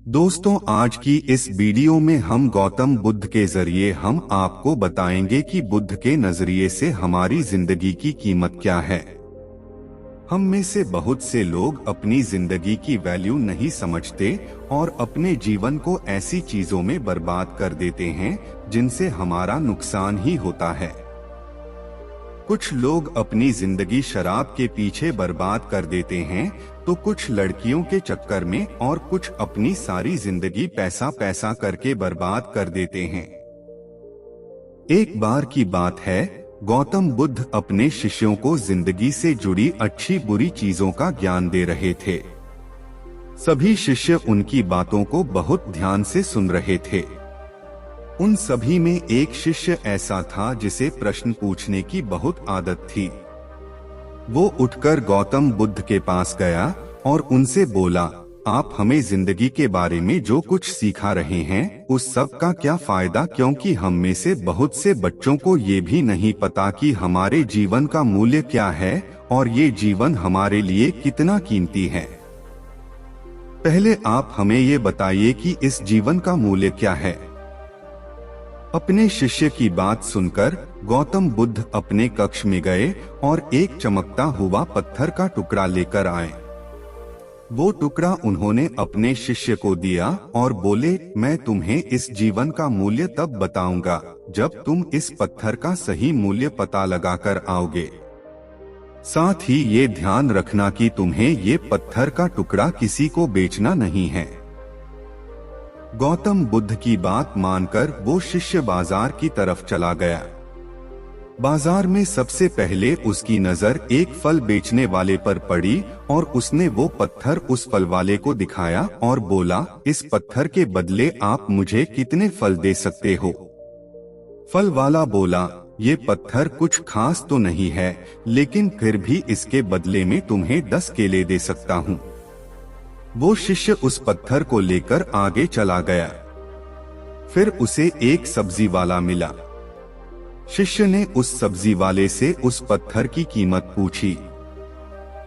दोस्तों, आज की इस वीडियो में हम गौतम बुद्ध के जरिए हम आपको बताएंगे कि बुद्ध के नजरिए से हमारी जिंदगी की कीमत क्या है। हम में से बहुत से लोग अपनी जिंदगी की वैल्यू नहीं समझते और अपने जीवन को ऐसी चीजों में बर्बाद कर देते हैं जिनसे हमारा नुकसान ही होता है। कुछ लोग अपनी जिंदगी शराब के पीछे बर्बाद कर देते हैं, तो कुछ लड़कियों के चक्कर में और कुछ अपनी सारी जिंदगी पैसा पैसा करके बर्बाद कर देते हैं। एक बार की बात है, गौतम बुद्ध अपने शिष्यों को जिंदगी से जुड़ी अच्छी बुरी चीजों का ज्ञान दे रहे थे। सभी शिष्य उनकी बातों को बहुत ध्यान से सुन रहे थे। उन सभी में एक शिष्य ऐसा था जिसे प्रश्न पूछने की बहुत आदत थी। वो उठकर गौतम बुद्ध के पास गया और उनसे बोला, आप हमें जिंदगी के बारे में जो कुछ सिखा रहे हैं उस सब का क्या फायदा, क्योंकि हम में से बहुत से बच्चों को ये भी नहीं पता कि हमारे जीवन का मूल्य क्या है और ये जीवन हमारे लिए कितना कीमती है। पहले आप हमें ये बताइए कि इस जीवन का मूल्य क्या है। अपने शिष्य की बात सुनकर गौतम बुद्ध अपने कक्ष में गए और एक चमकता हुआ पत्थर का टुकड़ा लेकर आए। वो टुकड़ा उन्होंने अपने शिष्य को दिया और बोले, मैं तुम्हें इस जीवन का मूल्य तब बताऊंगा जब तुम इस पत्थर का सही मूल्य पता लगाकर आओगे। साथ ही ये ध्यान रखना कि तुम्हें ये पत्थर का टुकड़ा किसी को बेचना नहीं है। गौतम बुद्ध की बात मानकर वो शिष्य बाजार की तरफ चला गया। बाजार में सबसे पहले उसकी नजर एक फल बेचने वाले पर पड़ी और उसने वो पत्थर उस फल वाले को दिखाया और बोला, इस पत्थर के बदले आप मुझे कितने फल दे सकते हो। फल वाला बोला, ये पत्थर कुछ खास तो नहीं है, लेकिन फिर भी इसके बदले में तुम्हें 10 केले दे सकता हूँ। वो शिष्य उस पत्थर को लेकर आगे चला गया। फिर उसे एक सब्जी वाला मिला। शिष्य ने उस सब्जी वाले से उस पत्थर की कीमत पूछी।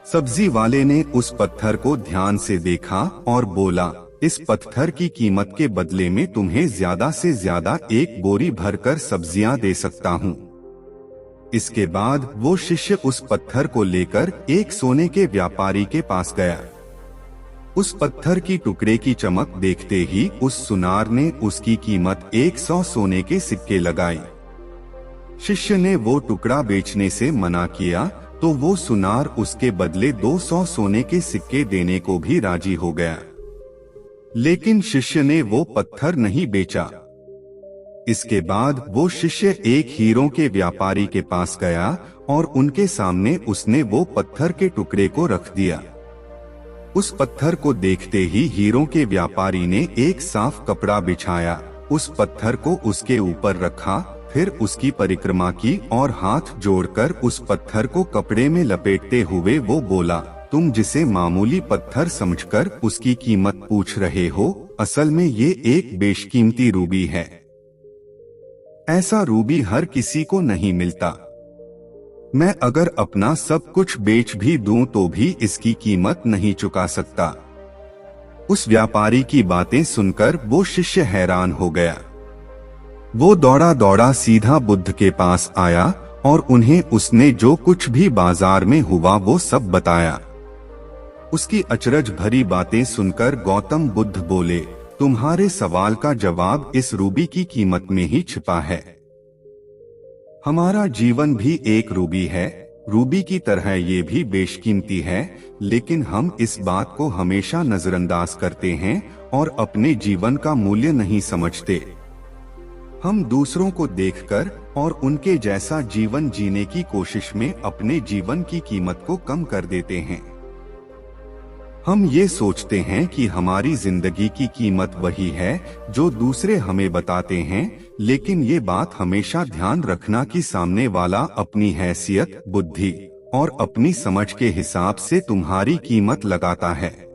सब्जी वाले ने उस पत्थर को ध्यान से देखा और बोला, इस पत्थर की कीमत के बदले में तुम्हें ज्यादा से ज्यादा एक बोरी भरकर सब्जियां दे सकता हूँ। इसके बाद वो शिष्य उस पत्थर को लेकर एक सोने के व्यापारी के पास गया। उस पत्थर की टुकड़े की चमक देखते ही उस सुनार ने उसकी कीमत 100 सोने के सिक्के लगाई। शिष्य ने वो टुकड़ा बेचने से मना किया तो वो सुनार उसके बदले 200 सोने के सिक्के देने को भी राजी हो गया। लेकिन शिष्य ने वो पत्थर नहीं बेचा। इसके बाद वो शिष्य एक हीरों के व्यापारी के पास गया और उनके सामने उसने वो पत्थर के टुकड़े को रख दिया। उस पत्थर को देखते ही हीरों के व्यापारी ने एक साफ कपड़ा बिछाया, उस पत्थर को उसके ऊपर रखा, फिर उसकी परिक्रमा की और हाथ जोड़कर उस पत्थर को कपड़े में लपेटते हुए वो बोला, तुम जिसे मामूली पत्थर समझकर उसकी कीमत पूछ रहे हो, असल में ये एक बेशकीमती रूबी है। ऐसा रूबी हर किसी को नहीं मिलता। मैं अगर अपना सब कुछ बेच भी दूं तो भी इसकी कीमत नहीं चुका सकता। उस व्यापारी की बातें सुनकर वो शिष्य हैरान हो गया। वो दौड़ा दौड़ा सीधा बुद्ध के पास आया और उन्हें उसने जो कुछ भी बाजार में हुआ वो सब बताया। उसकी अचरज भरी बातें सुनकर गौतम बुद्ध बोले, तुम्हारे सवाल का जवाब इस रूबी की कीमत में ही छिपा है। हमारा जीवन भी एक रूबी है। रूबी की तरह ये भी बेशकीमती है, लेकिन हम इस बात को हमेशा नजरअंदाज करते हैं और अपने जीवन का मूल्य नहीं समझते। हम दूसरों को देखकर और उनके जैसा जीवन जीने की कोशिश में अपने जीवन की कीमत को कम कर देते हैं। हम ये सोचते हैं कि हमारी जिंदगी की कीमत वही है जो दूसरे हमें बताते हैं, लेकिन ये बात हमेशा ध्यान रखना कि सामने वाला अपनी हैसियत, बुद्धि और अपनी समझ के हिसाब से तुम्हारी कीमत लगाता है।